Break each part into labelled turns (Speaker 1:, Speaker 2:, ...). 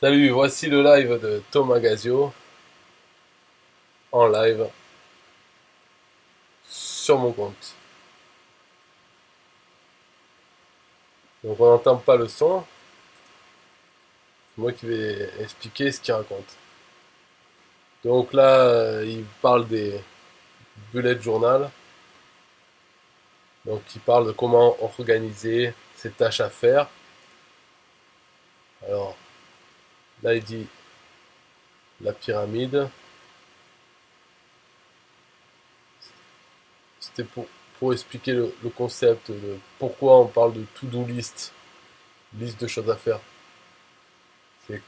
Speaker 1: Salut, voici le live de Thomas Gazio en live sur mon compte. Donc on n'entend pas le son, c'est moi qui vais expliquer ce qu'il raconte. Donc là, il parle des bullet journal, donc il parle de comment organiser ses tâches à faire. Alors là, il dit la pyramide, c'était pour expliquer le concept de pourquoi on parle de to-do list, liste de choses à faire. C'est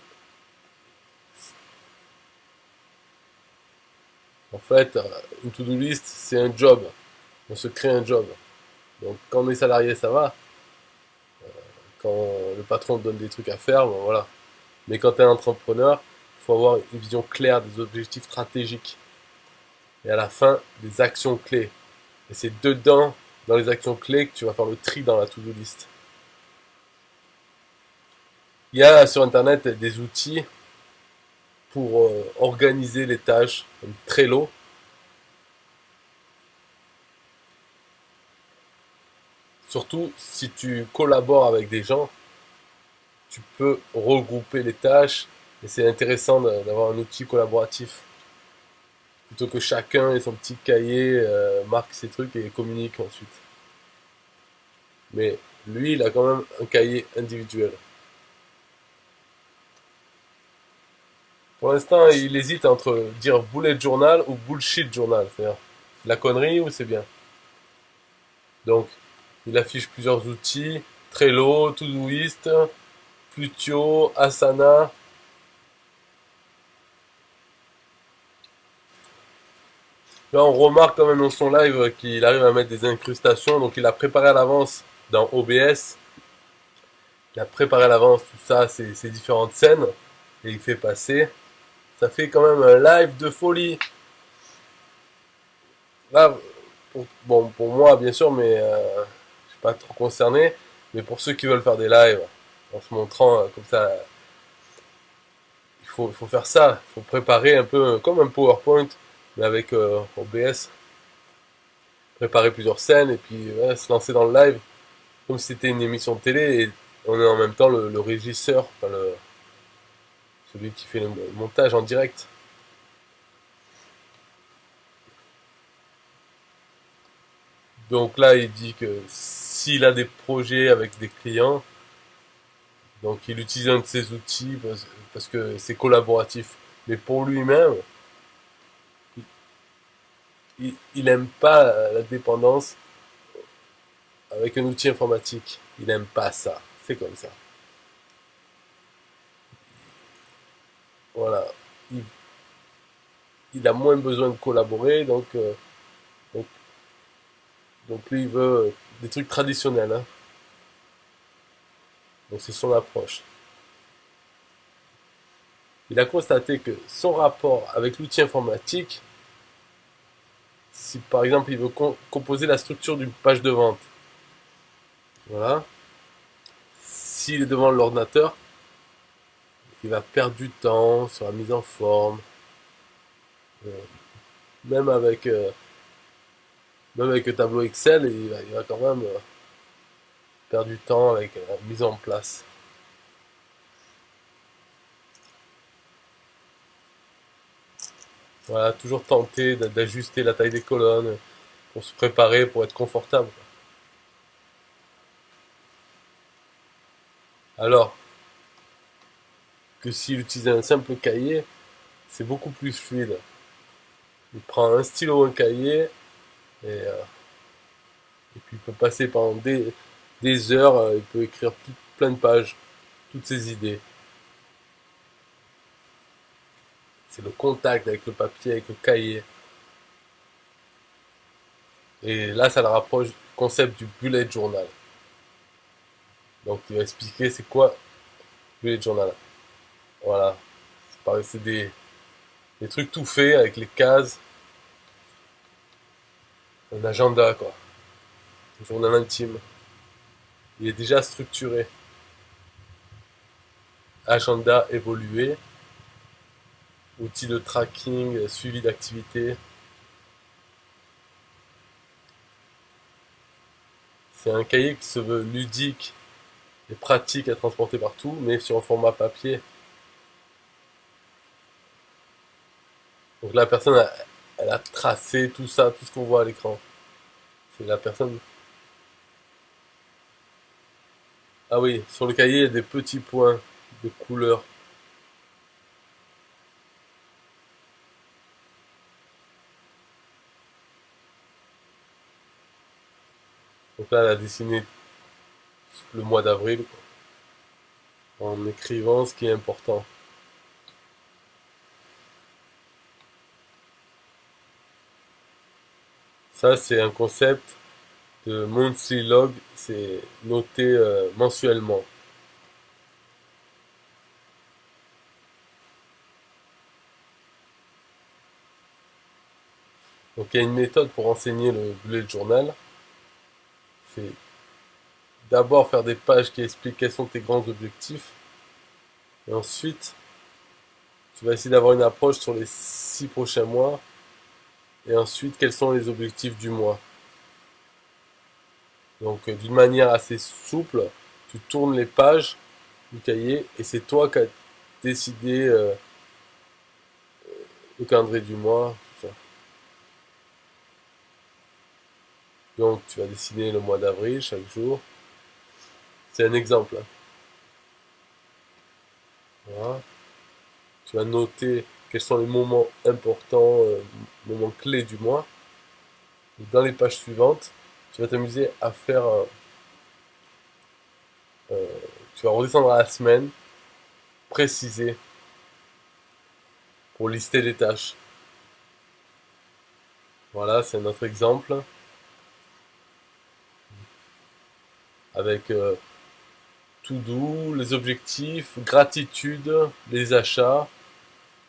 Speaker 1: En fait, une to-do list, c'est un job. On se crée un job. Donc quand on est salarié, ça va. Quand le patron te donne des trucs à faire, bon, voilà. Mais quand tu es un entrepreneur, il faut avoir une vision claire des objectifs stratégiques. Et à la fin, des actions clés. Et c'est dedans, dans les actions clés, que tu vas faire le tri dans la to-do list. Il y a sur Internet des outils pour organiser les tâches, comme Trello. Surtout si tu collabores avec des gens, tu peux regrouper les tâches. Et c'est intéressant d'avoir un outil collaboratif. Plutôt que chacun ait son petit cahier, marque ses trucs et communique ensuite. Mais lui, il a quand même un cahier individuel. Pour l'instant, il hésite entre dire bullet journal ou bullshit journal. C'est-à-dire, la connerie ou c'est bien. Donc, il affiche plusieurs outils. Trello, Todoist, Plutio, Asana. Là, on remarque quand même dans son live qu'il arrive à mettre des incrustations. Donc, il a préparé à l'avance dans OBS. Il a préparé à l'avance tout ça, ces différentes scènes. Et il fait passer. Ça fait quand même un live de folie. Là, bon, pour moi, bien sûr, mais je suis pas trop concerné. Mais pour ceux qui veulent faire des lives, en se montrant comme ça, il faut faire ça. Il faut préparer un peu comme un PowerPoint, mais avec OBS. Préparer plusieurs scènes et puis ouais, se lancer dans le live, comme si c'était une émission de télé. Et on est en même temps le régisseur, enfin celui qui fait le montage en direct. Donc là, il dit que s'il a des projets avec des clients, donc il utilise un de ces outils parce que c'est collaboratif. Mais pour lui-même, il aime pas la dépendance avec un outil informatique. Il aime pas ça. C'est comme ça. Voilà. Il, il a moins besoin de collaborer, donc, donc lui il veut des trucs traditionnels, hein. Donc c'est son approche. Il a constaté que son rapport avec l'outil informatique, si par exemple il veut composer la structure d'une page de vente, voilà, s'il est devant l'ordinateur, il va perdre du temps sur la mise en forme, euh, même avec, euh, même avec le tableau Excel, il va quand même perdre du temps avec la mise en place. Voilà, toujours tenter d'ajuster la taille des colonnes pour se préparer, pour être confortable. Alors que s'il utilisait un simple cahier, c'est beaucoup plus fluide. Il prend un stylo, un cahier, et puis il peut passer pendant des heures, il peut écrire plein de pages, toutes ses idées. C'est le contact avec le papier, avec le cahier. Et là, ça le rapproche du concept du bullet journal. Donc il va expliquer c'est quoi bullet journal. Voilà. C'est des trucs tout faits avec les cases, un agenda quoi, un journal intime. Il est déjà structuré. agenda évolué, outils de tracking, suivi d'activité. C'est un cahier qui se veut ludique et pratique à transporter partout, mais sur un format papier. Donc la personne, elle a tracé tout ça, tout ce qu'on voit à l'écran. C'est la personne. Ah oui, sur le cahier, il y a des petits points de couleur. Donc là, elle a dessiné le mois d'avril en écrivant ce qui est important. Ça, c'est un concept de monthly log, c'est noté mensuellement. Donc il y a une méthode pour enseigner le bullet journal. C'est d'abord faire des pages qui expliquent quels sont tes grands objectifs. Et ensuite, tu vas essayer d'avoir une approche sur les 6 prochains mois. Et ensuite, quels sont les objectifs du mois. Donc d'une manière assez souple, tu tournes les pages du cahier et c'est toi qui as décidé le calendrier du mois. Tout ça. Donc tu vas dessiner le mois d'avril chaque jour. C'est un exemple, hein. Voilà. Tu vas noter quels sont les moments importants, moments clés du mois. Et dans les pages suivantes, tu vas t'amuser à faire, tu vas redescendre à la semaine, préciser pour lister les tâches. Voilà, c'est un autre exemple avec to do, les objectifs, gratitude, les achats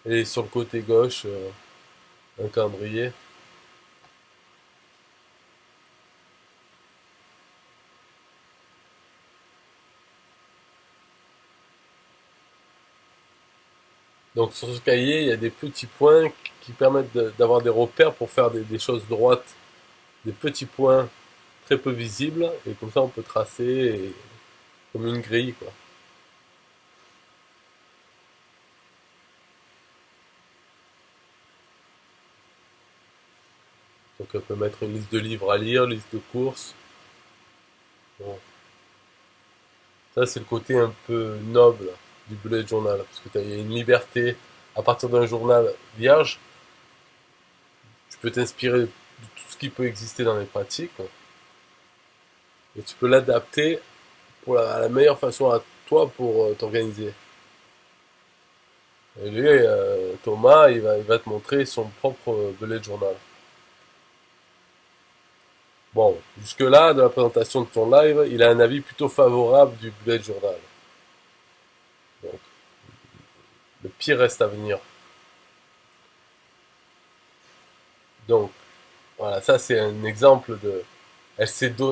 Speaker 1: et sur le côté gauche un calendrier. Donc sur ce cahier, il y a des petits points qui permettent d'avoir des repères pour faire des choses droites, des petits points très peu visibles et comme ça on peut tracer comme une grille quoi. Donc on peut mettre une liste de livres à lire, liste de courses. Bon. Ça c'est le côté un peu noble du bullet journal parce que il y a une liberté à partir d'un journal vierge. Tu peux t'inspirer de tout ce qui peut exister dans les pratiques et tu peux l'adapter pour la meilleure façon à toi pour t'organiser. Et lui, Thomas, il va te montrer son propre bullet journal. Bon, jusque-là, de la présentation de ton live, il a un avis plutôt favorable du bullet journal. Donc, le pire reste à venir. Donc, voilà, ça c'est un exemple de...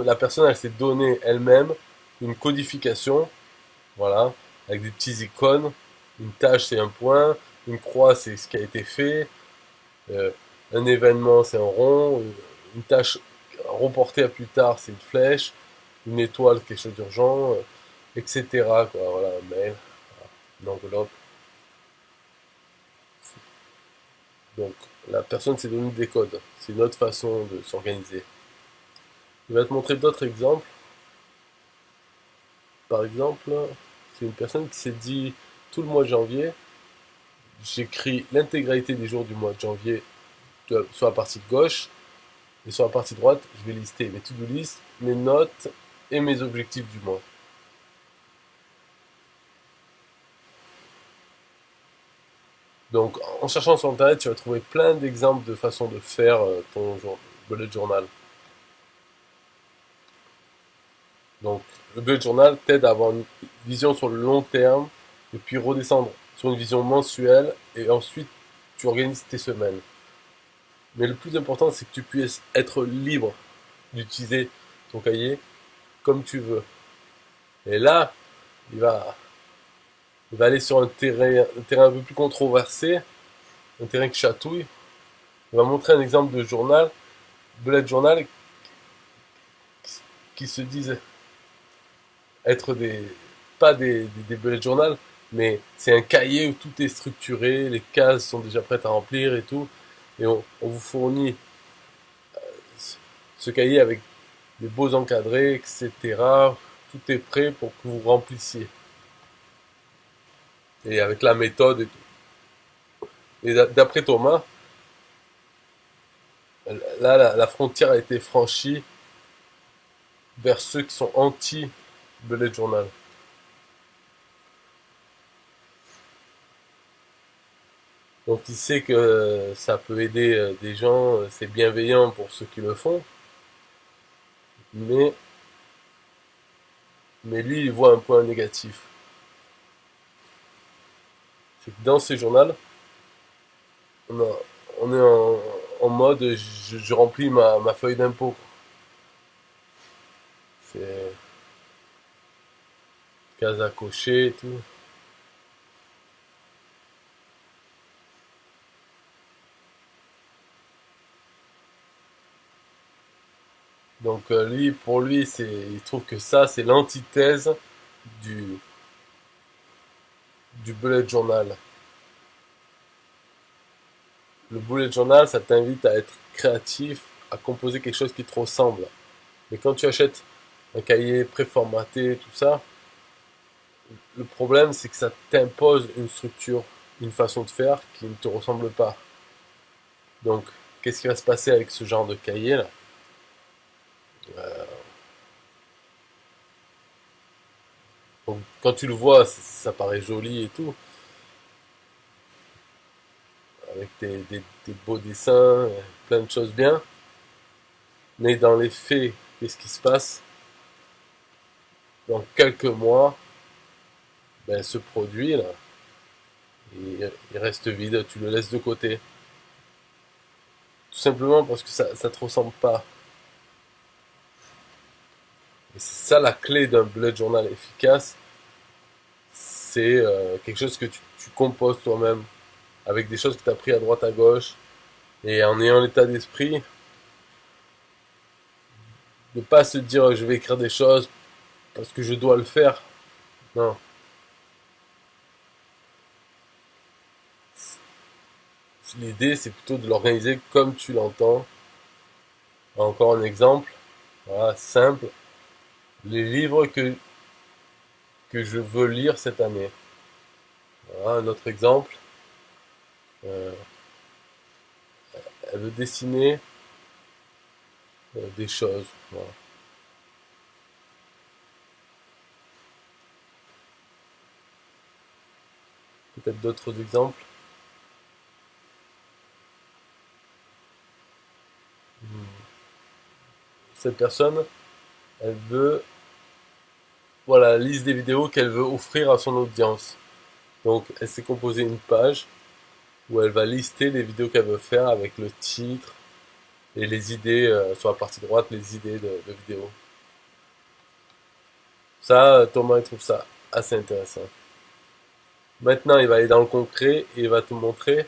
Speaker 1: La personne, elle s'est donné elle-même une codification, voilà, avec des petits icônes. Une tâche, c'est un point. Une croix, c'est ce qui a été fait. Euh, un événement, c'est un rond. Une tâche reportée à plus tard, c'est une flèche. Une étoile, quelque chose d'urgent, etc. Quoi. Voilà, un mail, une enveloppe. Donc, la personne s'est donné des codes. C'est une autre façon de s'organiser. Je vais te montrer d'autres exemples. Par exemple, c'est une personne qui s'est dit tout le mois de janvier, j'écris l'intégralité des jours du mois de janvier sur la partie gauche et sur la partie droite, je vais lister mes to-do list, mes notes et mes objectifs du mois. Donc, en cherchant sur internet, tu vas trouver plein d'exemples de façons de faire ton bullet journal. Donc, le bullet journal t'aide à avoir une vision sur le long terme et puis redescendre sur une vision mensuelle et ensuite tu organises tes semaines. Mais le plus important, c'est que tu puisses être libre d'utiliser ton cahier comme tu veux. Et là, il va, Il va aller sur un terrain un peu plus controversé, un terrain qui chatouille. Il va montrer un exemple de journal, bullet journal, qui se disent être pas des bullet journal, mais c'est un cahier où tout est structuré, les cases sont déjà prêtes à remplir et tout. Et on vous fournit ce cahier avec des beaux encadrés, etc. Tout est prêt pour que vous remplissiez. Et avec la méthode et tout. Et d'après Thomas, là, la frontière a été franchie vers ceux qui sont anti-bullet journal. Donc il sait que ça peut aider des gens, c'est bienveillant pour ceux qui le font, mais, mais lui, il voit un point négatif. C'est que dans ces journaux, on, a- on est en mode je remplis ma feuille d'impôt. C'est case à cocher et tout. Donc lui, pour lui, il trouve que ça, c'est l'antithèse du, du bullet journal. Le bullet journal, ça t'invite à être créatif, à composer quelque chose qui te ressemble. Mais quand tu achètes un cahier préformaté, tout ça, le problème, c'est que ça t'impose une structure, une façon de faire qui ne te ressemble pas. Donc, qu'est-ce qui va se passer avec ce genre de cahier là? Donc, quand tu le vois, ça paraît joli et tout, avec des beaux dessins, plein de choses bien. Mais dans les faits, qu'est-ce qui se passe? Dans quelques mois, ben, ce produit là, il reste vide, tu le laisses de côté. Tout simplement parce que ça te ressemble pas. Et c'est ça la clé d'un bullet journal efficace, c'est quelque chose que tu composes toi-même, avec des choses que tu as pris à droite à gauche, et en ayant l'état d'esprit de pas se dire je vais écrire des choses parce que je dois le faire. Non. L'idée, c'est plutôt de l'organiser comme tu l'entends. Encore un exemple, voilà, simple. Les livres que je veux lire cette année. Voilà, un autre exemple. Euh, Elle veut dessiner des choses. Voilà. Peut-être d'autres exemples. Cette personne, elle veut, voilà, la liste des vidéos qu'elle veut offrir à son audience. Donc, elle s'est composée une page où elle va lister les vidéos qu'elle veut faire avec le titre et les idées, sur la partie droite, les idées de vidéos. Ça, Thomas, il trouve ça assez intéressant. Maintenant, il va aller dans le concret et il va te montrer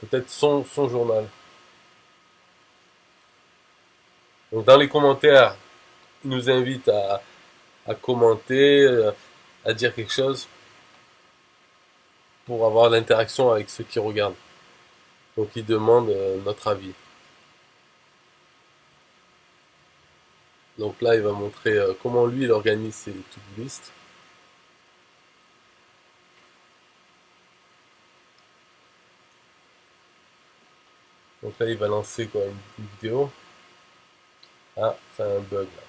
Speaker 1: peut-être son journal. Donc, dans les commentaires, il nous invite à commenter, à dire quelque chose pour avoir l'interaction avec ceux qui regardent. Donc, il demande notre avis. Donc là, il va montrer comment lui, il organise ses to-do list. Donc là, il va lancer quoi, une vidéo. Ah, c'est un bug là.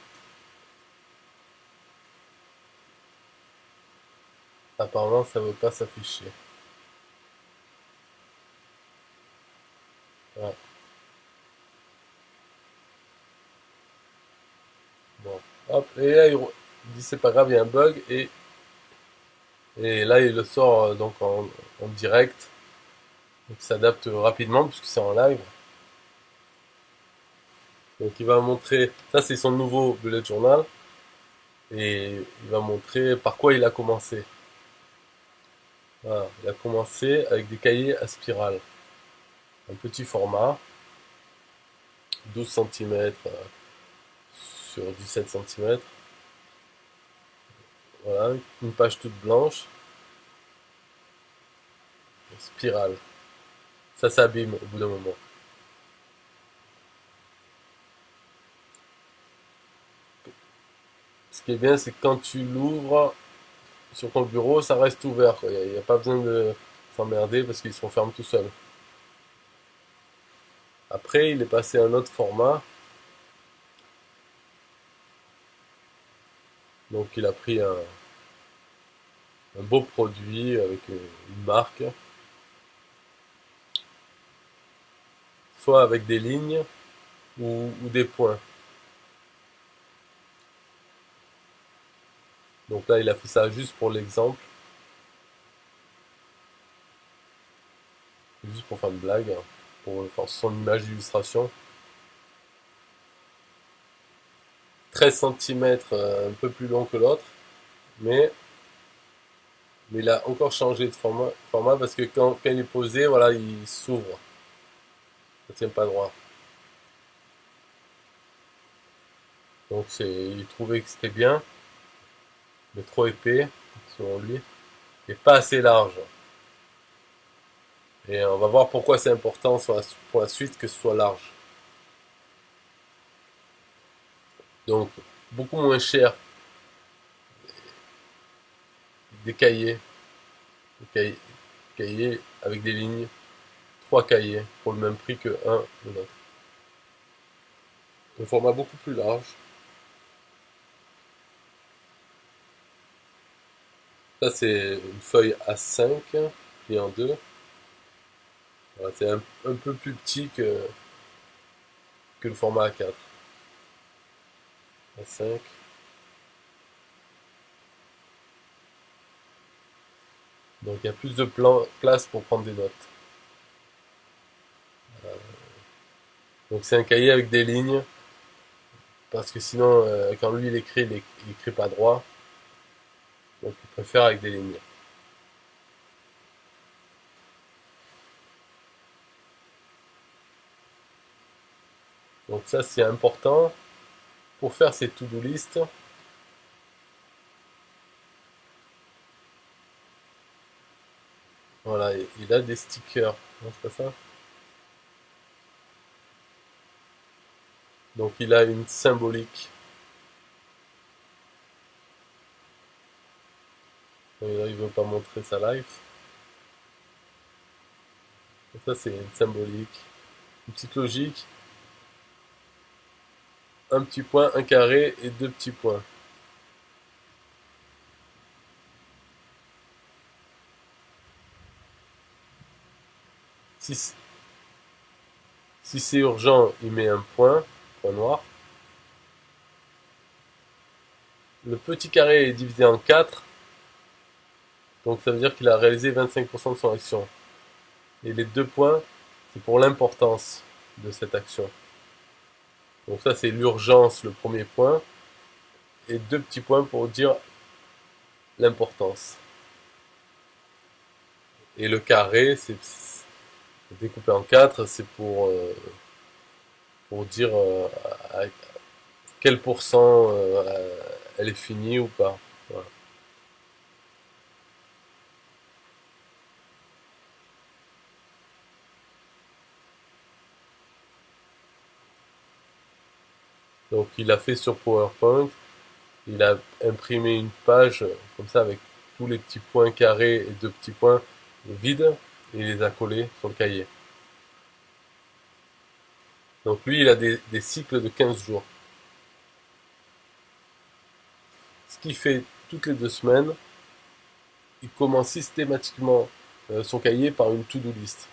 Speaker 1: Apparemment, ça ne veut pas s'afficher. Ouais, bon. Hop, et là, il dit c'est pas grave, il y a un bug. Et là, il le sort donc en direct. Donc il s'adapte rapidement puisque c'est en live. Donc il va montrer, ça c'est son nouveau bullet journal. et il va montrer par quoi il a commencé. Voilà, il a commencé avec des cahiers à spirale, un petit format, 12 cm sur 17 cm. Voilà, une page toute blanche, spirale. Ça s'abîme au bout d'un moment. Ce qui est bien, c'est que quand tu l'ouvres sur ton bureau, ça reste ouvert. Il n'y a pas besoin de s'emmerder parce qu'ils se referment tout seuls. Après, il est passé à un autre format. Donc, il a pris un beau produit avec une marque, soit avec des lignes ou des points. Donc là, il a fait ça juste pour l'exemple, juste pour faire une blague, hein, pour faire son image d'illustration. 13 cm, un peu plus long que l'autre, mais, mais il a encore changé de format parce que quand il est posé, voilà, il s'ouvre. Ça tient pas droit. Donc il trouvait que c'était bien, mais trop épais, selon lui, et pas assez large. Et on va voir pourquoi c'est important pour la suite que ce soit large. Donc, beaucoup moins cher des cahiers, des cahiers, cahiers avec des lignes, 3 cahiers pour le même prix que un de l'autre. Un format beaucoup plus large. Ça, c'est une feuille A5 pliée en deux. Voilà, c'est un peu plus petit que le format A4. A5. Donc, il y a plus de place pour prendre des notes. Donc, c'est un cahier avec des lignes. Parce que sinon, quand lui il écrit pas droit. Donc, il préfère avec des lignes. Donc, ça, c'est important. Pour faire ses to-do list, voilà, il a des stickers. Non, c'est pas ça. Donc il a une symbolique. Là, il veut pas montrer sa life. Et ça, c'est une symbolique. Une petite logique. Un petit point, un carré et deux petits points. Si, si c'est urgent, il met un point, point noir. Le petit carré est divisé en 4, donc ça veut dire qu'il a réalisé 25% de son action. Et les deux points, c'est pour l'importance de cette action. Donc ça, c'est l'urgence, le premier point. Et deux petits points pour dire l'importance. Et le carré, c'est découpé en 4, c'est pour dire à quel pourcent elle est finie ou pas. Voilà. Donc il a fait sur PowerPoint, il a imprimé une page comme ça avec tous les petits points carrés et deux petits points vides et il les a collés sur le cahier. Donc lui, il a des cycles de 15 jours. Ce qui fait toutes les 2 semaines, il commence systématiquement son cahier par une to-do list.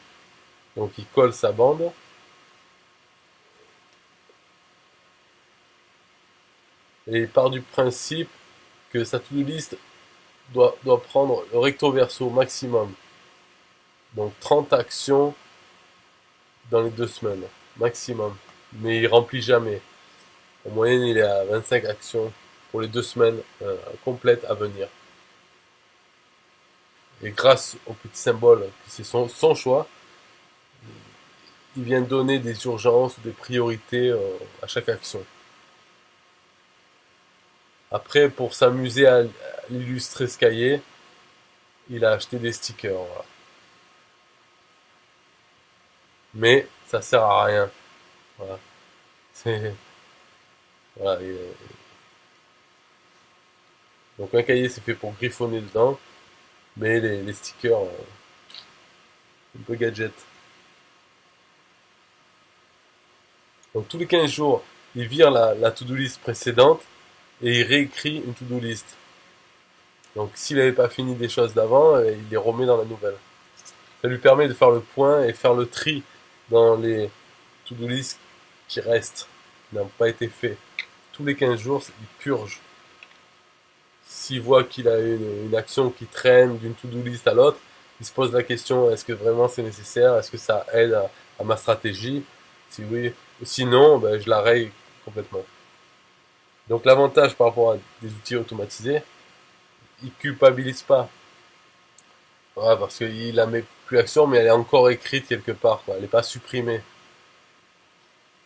Speaker 1: Donc il colle sa bande et il part du principe que sa to-do list doit prendre le recto verso maximum. Donc 30 actions dans les 2 semaines, maximum. Mais il remplit jamais. En moyenne, il est à 25 actions pour les 2 semaines complètes à venir. Et grâce au petit symbole, c'est son choix, il vient donner des urgences, des priorités à chaque action. Après, pour s'amuser à illustrer ce cahier, il a acheté des stickers. Voilà. Mais ça sert à rien. Voilà. Voilà, donc un cahier c'est fait pour griffonner dedans, mais les stickers, un peu gadget. Donc tous les 15 jours, il vire la to-do list précédente et il réécrit une to-do list. Donc s'il n'avait pas fini des choses d'avant, il les remet dans la nouvelle. Ça lui permet de faire le point et faire le tri dans les to-do list qui restent, qui n'ont pas été faits. Tous les 15 jours, il purge. S'il voit qu'il a une action qui traîne d'une to-do list à l'autre, il se pose la question, est-ce que vraiment c'est nécessaire? Est-ce que ça aide à ma stratégie? Si oui, sinon, ben, je la raye complètement. Donc l'avantage par rapport à des outils automatisés, il culpabilise pas. Ouais, parce qu'il la met plus action, mais elle est encore écrite quelque part, quoi. Elle n'est pas supprimée.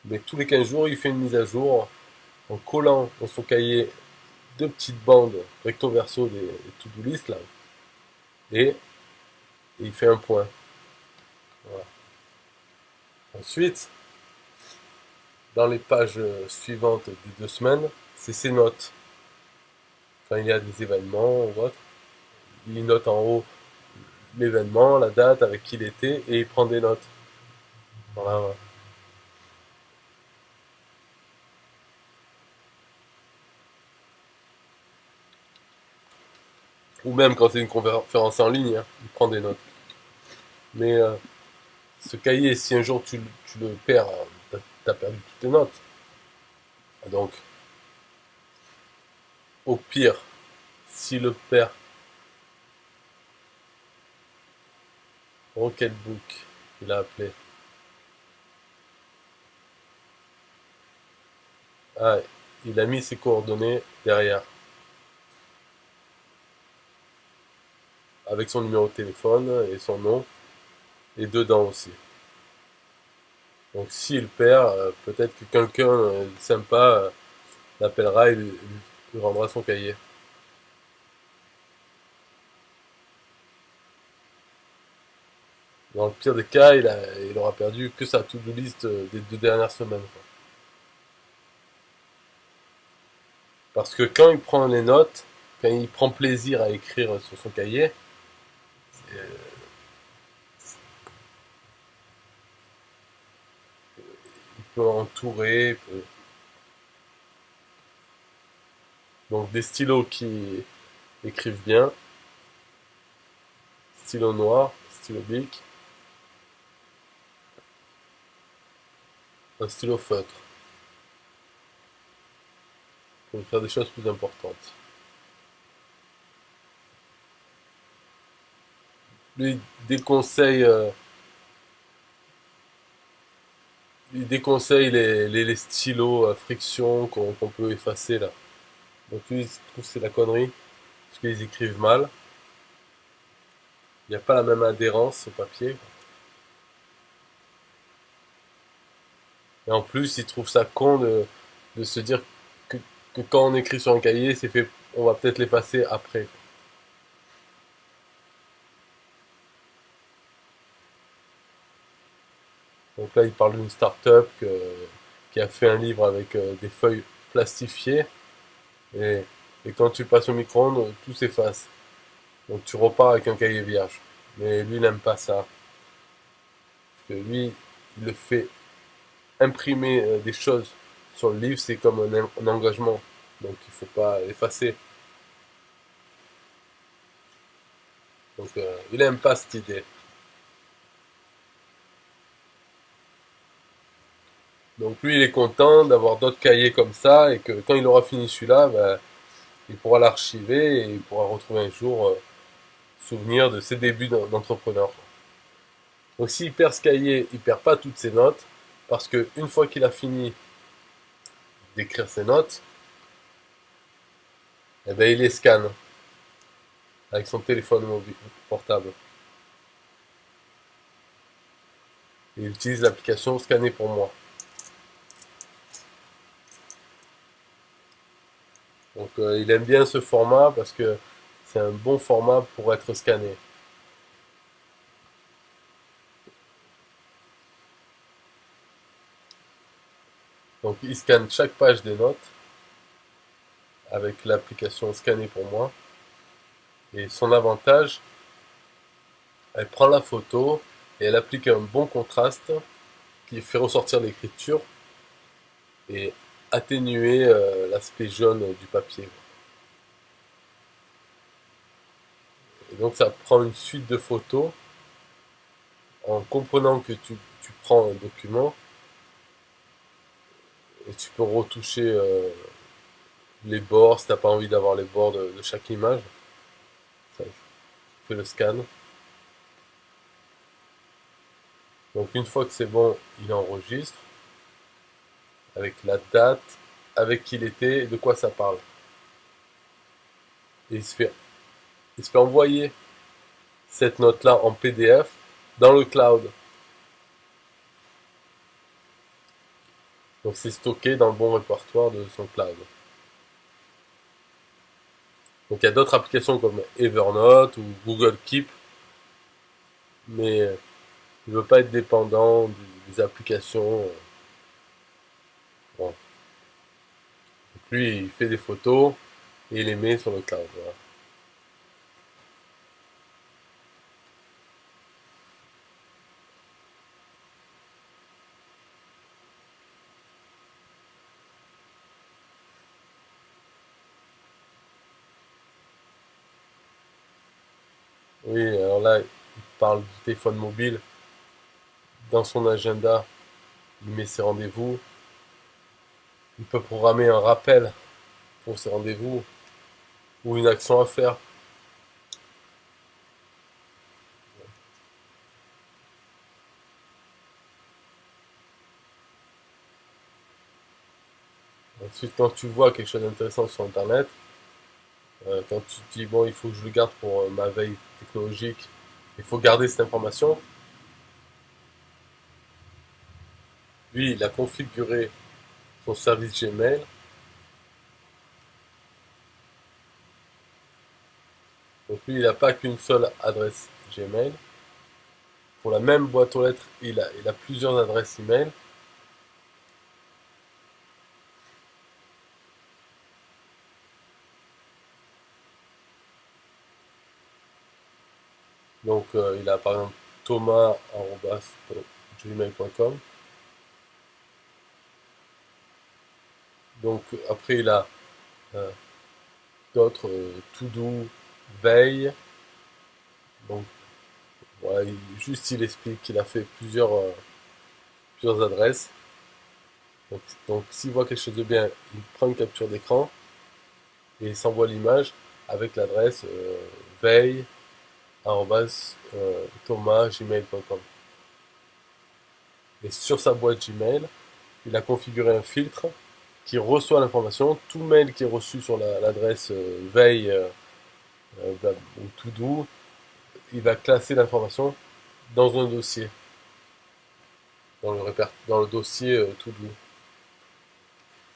Speaker 1: Mais tous les 15 jours, il fait une mise à jour en collant dans son cahier deux petites bandes recto verso des to-do list là, et il fait un point. Voilà. Ensuite, dans les pages suivantes des 2 semaines, c'est ses notes. Quand il y a des événements ou autre, il note en haut l'événement, la date, avec qui il était, et il prend des notes. Voilà, voilà. Ou même quand c'est une conférence en ligne, hein, il prend des notes. Mais ce cahier, si un jour tu le perds, t'as perdu toutes tes notes. Donc, au pire, s'il le perd, Rocketbook, il a appelé. Ah, il a mis ses coordonnées derrière, avec son numéro de téléphone et son nom, et dedans aussi. Donc s'il perd, peut-être que quelqu'un sympa l'appellera et lui rendra son cahier. Dans le pire des cas, il aura perdu que sa to-do list des 2 dernières semaines, quoi. Parce que quand il prend les notes, quand il prend plaisir à écrire sur son cahier, il peut entourer, donc des stylos qui écrivent bien, stylo noir, stylo bic, un stylo feutre, pour faire des choses plus importantes. Lui, déconseille, il déconseille les stylos à friction qu'on peut effacer là. Donc lui, il trouve que c'est la connerie, parce qu'ils écrivent mal. Il n'y a pas la même adhérence au papier. Et en plus, il trouve ça con de se dire que, que quand on écrit sur un cahier, c'est fait, on va peut-être l'effacer après. Donc là, il parle d'une start-up qui a fait un livre avec des feuilles plastifiées. Et, et quand tu passes au micro-ondes, tout s'efface. Donc tu repars avec un cahier vierge. Mais lui, il n'aime pas ça. Parce que lui, il le fait imprimer des choses sur le livre, c'est comme un engagement. Donc il faut pas l'effacer. Donc il n'aime pas cette idée. Donc lui, il est content d'avoir d'autres cahiers comme ça et que quand il aura fini celui-là, ben, il pourra l'archiver et il pourra retrouver un jour souvenir de ses débuts d'entrepreneur. Donc s'il perd ce cahier, il perd pas toutes ses notes parce que une fois qu'il a fini d'écrire ses notes, Et ben il les scanne avec son téléphone mobile portable. Il utilise l'application Scanner pour moi. Donc il aime bien ce format parce que c'est un bon format pour être scanné. Donc il scanne chaque page des notes avec l'application Scanner pour moi. Et son avantage, elle prend la photo et elle applique un bon contraste qui fait ressortir l'écriture et atténuer l'aspect jaune du papier. Et donc ça prend une suite de photos en comprenant que tu prends un document et tu peux retoucher les bords si tu n'as pas envie d'avoir les bords de chaque image. Ça, tu fais le scan. Donc une fois que c'est bon, il enregistre avec la date, avec qui il était et de quoi ça parle. Et il se fait envoyer cette note-là en PDF dans le cloud. Donc c'est stocké dans le bon répertoire de son cloud. Donc il y a d'autres applications comme Evernote ou Google Keep, mais il ne veut pas être dépendant des applications. Bon. Donc lui, il fait des photos et il les met sur le cloud. Voilà. Oui, alors là, il parle du téléphone mobile. Dans son agenda, il met ses rendez-vous. Il peut programmer un rappel pour ses rendez-vous ou une action à faire. Ensuite, quand tu vois quelque chose d'intéressant sur Internet, quand tu te dis, bon, il faut que je le garde pour ma veille technologique, il faut garder cette information. Lui, il a configuré son service Gmail. Donc lui, il n'a pas qu'une seule adresse Gmail. Pour la même boîte aux lettres, il a plusieurs adresses email. Donc il a par exemple thomas.gmail.com. Donc après, il a euh, d'autres to-do, veille. Donc voilà, juste il explique qu'il a fait plusieurs adresses. Donc s'il voit quelque chose de bien, il prend une capture d'écran et il s'envoie l'image avec l'adresse veille@thomas.gmail.com. Et sur sa boîte Gmail, il a configuré un filtre qui reçoit l'information. Tout mail qui est reçu sur l'adresse veille ou to do, il va classer l'information dans un dossier, dans le dossier to do.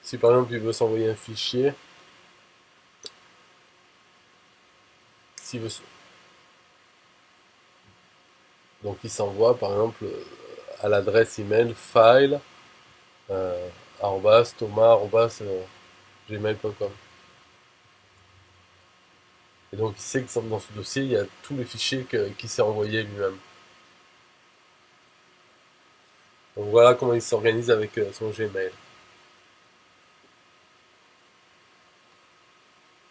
Speaker 1: Si par exemple il veut s'envoyer un fichier, s'il veut, donc il s'envoie par exemple à l'adresse email file euh, thomas@gmail.com. Et donc il sait que dans ce dossier, il y a tous les fichiers qu'il s'est envoyé lui-même. Donc voilà comment il s'organise avec son Gmail.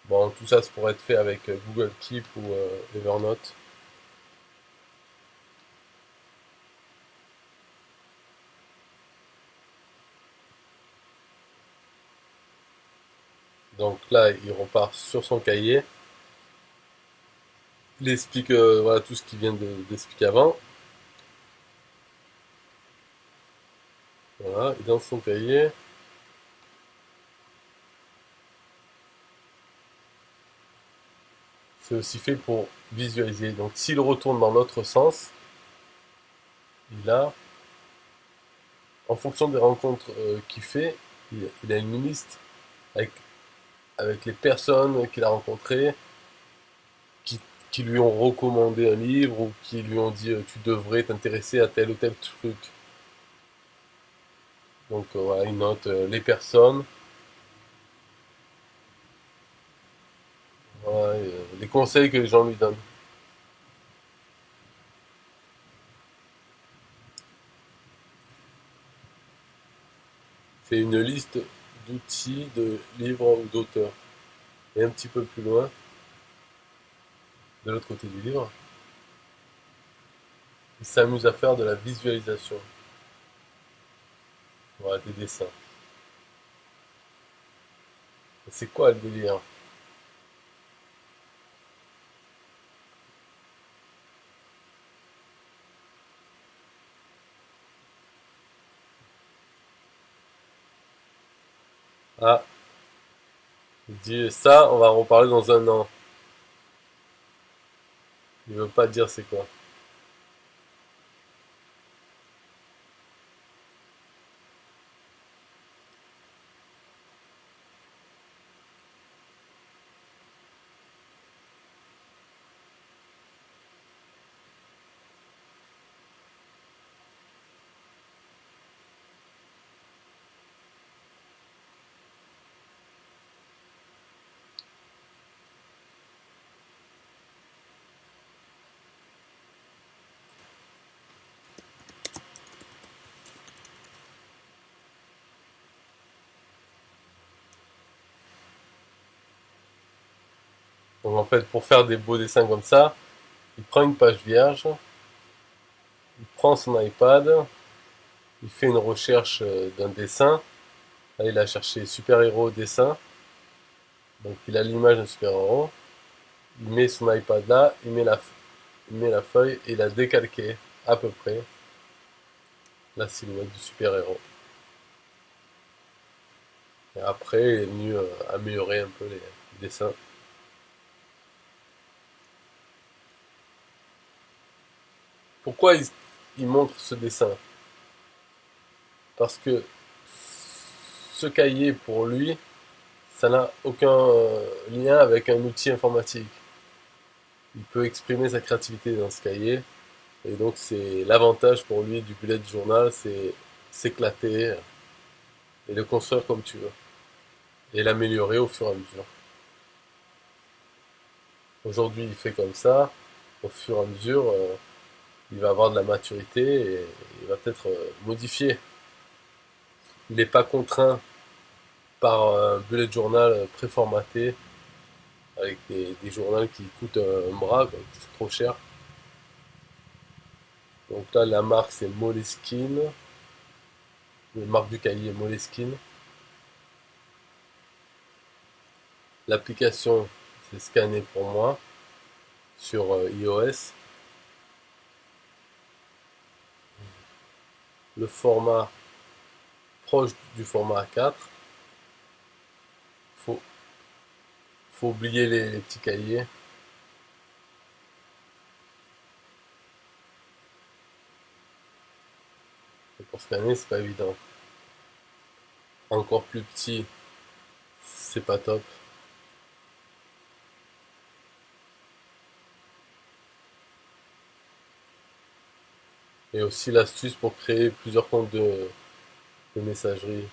Speaker 1: Bon, tout ça, ça pourrait être fait avec Google Keep ou Evernote. Donc là, il repart sur son cahier. Il explique voilà, tout ce qu'il vient d'expliquer avant. Voilà, et dans son cahier, c'est aussi fait pour visualiser. Donc s'il retourne dans l'autre sens, il a, en fonction des rencontres qu'il fait, il a une liste avec, avec les personnes qu'il a rencontrées, qui, qui lui ont recommandé un livre ou qui lui ont dit tu devrais t'intéresser à tel ou tel truc. Donc voilà, il note les personnes, voilà, et, les conseils que les gens lui donnent. C'est une liste d'outils, de livres ou d'auteurs. Et un petit peu plus loin, de l'autre côté du livre, il s'amuse à faire de la visualisation. Voilà, des dessins. Et c'est quoi le délire? Ah, il dit ça, on va en reparler dans un an. Il veut pas dire c'est quoi. Donc en fait, pour faire des beaux dessins comme ça, il prend une page vierge, il prend son iPad, il fait une recherche d'un dessin. Là, il a cherché super-héros dessin. Donc il a l'image d'un super-héros. Il met son iPad là, il met la feuille et il a décalqué à peu près la silhouette du super-héros. Et après, il est venu améliorer un peu les dessins. Pourquoi il montre ce dessin? Parce que ce cahier, pour lui, ça n'a aucun lien avec un outil informatique. Il peut exprimer sa créativité dans ce cahier. Et donc, c'est l'avantage pour lui du bullet journal, c'est s'éclater et le construire comme tu veux. Et l'améliorer au fur et à mesure. Aujourd'hui, il fait comme ça. Au fur et à mesure, il va avoir de la maturité et il va peut-être modifier. Il n'est pas contraint par un bullet journal préformaté avec des journaux qui coûtent un bras, quoi, qui c'est trop cher. Donc là, la marque c'est Moleskine, la marque du cahier Moleskine. L'application c'est scanné pour moi sur iOS. Le format proche du format A4. Faut, faut oublier les petits cahiers. Et pour scanner, c'est pas évident. Encore plus petit, c'est pas top. Et aussi l'astuce pour créer plusieurs comptes de messagerie.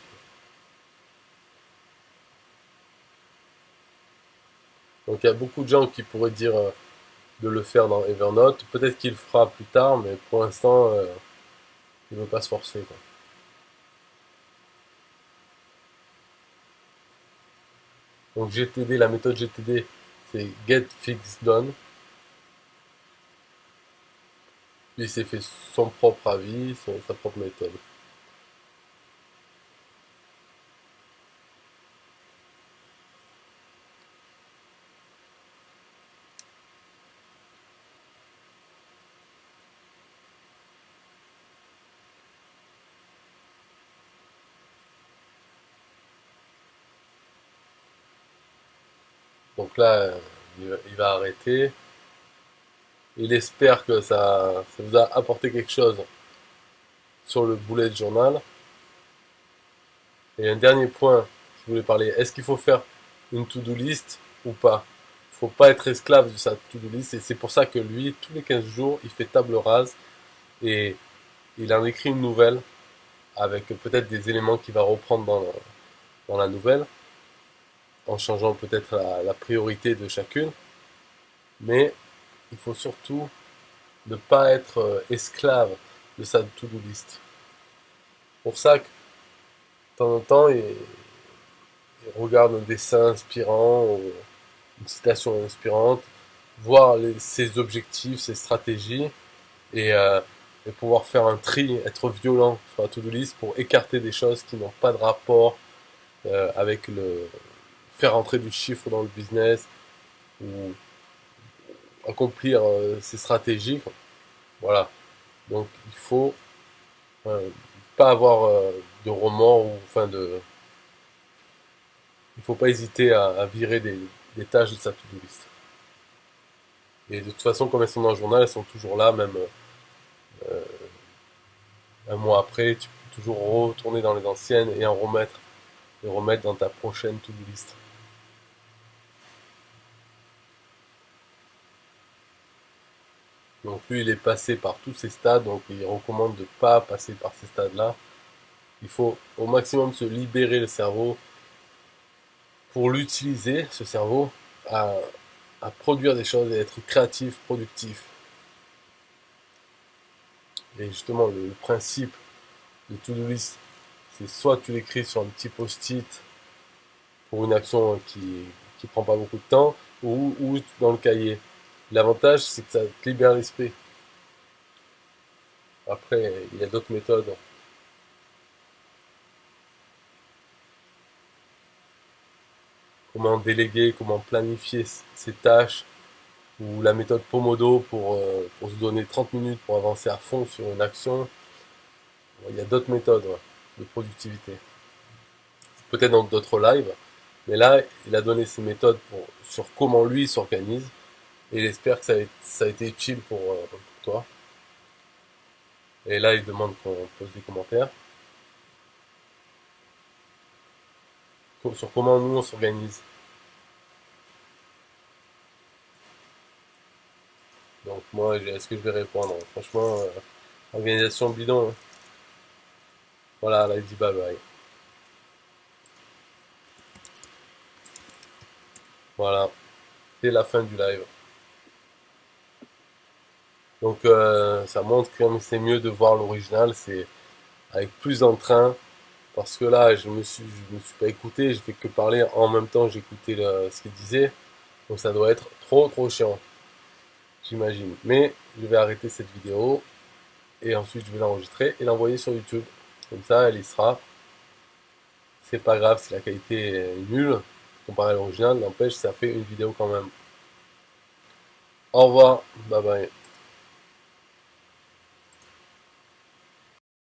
Speaker 1: Donc il y a beaucoup de gens qui pourraient dire de le faire dans Evernote. Peut-être qu'il le fera plus tard, mais pour l'instant, il ne veut pas se forcer, quoi. Donc GTD, la méthode GTD, c'est Get Things Done. Lui, il s'est fait son propre avis, sa propre méthode. Donc là, il va arrêter. Il espère que ça vous a apporté quelque chose sur le bullet journal. Et un dernier point, je voulais parler, est-ce qu'il faut faire une to-do list ou pas? Il ne faut pas être esclave de sa to-do list, et c'est pour ça que lui, tous les 15 jours, il fait table rase et il en écrit une nouvelle avec peut-être des éléments qu'il va reprendre dans la nouvelle, en changeant peut-être la priorité de chacune. Mais il faut surtout ne pas être esclave de sa to-do list. Pour ça que, de temps en temps, il regarde un dessin inspirant ou une citation inspirante, voir ses objectifs, ses stratégies et, euh, et pouvoir faire un tri, être violent sur la to-do list pour écarter des choses qui n'ont pas de rapport avec le faire entrer du chiffre dans le business ou accomplir ses stratégies. Voilà. Donc il faut euh, pas avoir de remords ou enfin de il faut pas hésiter à virer des tâches de sa to-do list. Et de toute façon, comme elles sont dans le journal, elles sont toujours là, même un mois après, tu peux toujours retourner dans les anciennes et remettre dans ta prochaine to-do list. Donc lui, il est passé par tous ces stades, donc il recommande de ne pas passer par ces stades-là. Il faut au maximum se libérer le cerveau pour l'utiliser, ce cerveau, à, à produire des choses et être créatif, productif. Et justement, le principe de to-do list, c'est soit tu l'écris sur un petit post-it pour une action qui prend pas beaucoup de temps, ou dans le cahier. L'avantage, c'est que ça te libère l'esprit. Après, il y a d'autres méthodes. Comment déléguer, comment planifier ses tâches, ou la méthode Pomodo pour se donner 30 minutes pour avancer à fond sur une action. Bon, il y a d'autres méthodes, ouais, de productivité. Peut-être dans d'autres lives, mais là, il a donné ses méthodes sur comment lui s'organise, et il espère que ça a été utile pour toi. Et là, il demande qu'on pose des commentaires sur comment nous on s'organise. Donc moi, est-ce que je vais répondre? Franchement, organisation bidon, hein. Voilà, là il dit bye bye. Voilà, c'est la fin du live. Donc ça montre que c'est mieux de voir l'original, c'est avec plus d'entrain, parce que là je me suis pas écouté, je fais que parler en même temps j'écoutais ce qu'il disait, donc ça doit être trop chiant, j'imagine. Mais je vais arrêter cette vidéo et ensuite je vais l'enregistrer et l'envoyer sur YouTube. Comme ça elle y sera. C'est pas grave si la qualité est nulle comparée à l'original, n'empêche ça fait une vidéo quand même. Au revoir, bye bye.